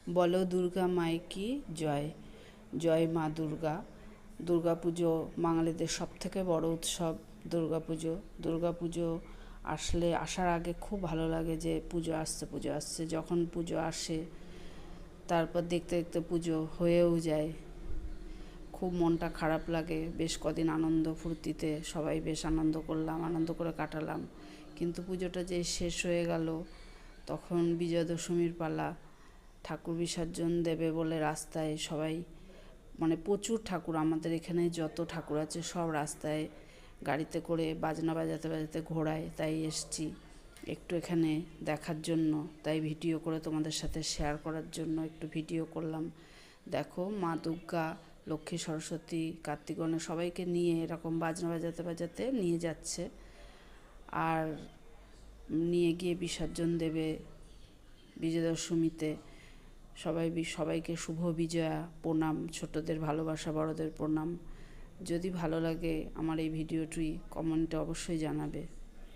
বলো দুর্গা মাই কি জয়। জয় মা দুর্গা। দুর্গা পুজো বাঙালিদের সবথেকে বড় উৎসব দুর্গা পুজো। দুর্গা পুজো আসার আগে খুব ভালো লাগে যে পুজো আসছে। যখন পুজো আসে তারপর দেখতে দেখতে পুজো হয়েও যায়, খুব মনটা খারাপ লাগে। বেশ কদিন আনন্দ ফুর্তিতে সবাই বেশ আনন্দ করলাম, আনন্দ করে কাটালাম। কিন্তু পুজোটা যে শেষ হয়ে গেল, তখন বিজয়া দশমীর পালা। ঠাকুর বিসর্জন দেবে বলে রাস্তায় সবাই, মানে প্রচুর ঠাকুর, আমাদের এখানে যত ঠাকুর আছে সব রাস্তায় গাড়িতে করে বাজনা বাজাতে বাজাতে ঘোরায়। তাই এসছি একটু এখানে দেখার জন্য, তাই ভিডিও করে তোমাদের সাথে শেয়ার করার জন্য একটু ভিডিও করলাম। দেখো মা দুর্গা, লক্ষ্মী, সরস্বতী, কার্তিক, গণেশ সবাইকে নিয়ে এরকম বাজনা বাজাতে বাজাতে নিয়ে যাচ্ছে, আর নিয়ে গিয়ে বিসর্জন দেবে বিজয়া দশমীতে। সবাইকে শুভ বিজয়া, প্রণাম। ছোটদের ভালোবাসা, বড়দের প্রণাম। যদি ভালো লাগে আমার এই ভিডিওটি কমেন্টে অবশ্যই জানাবে।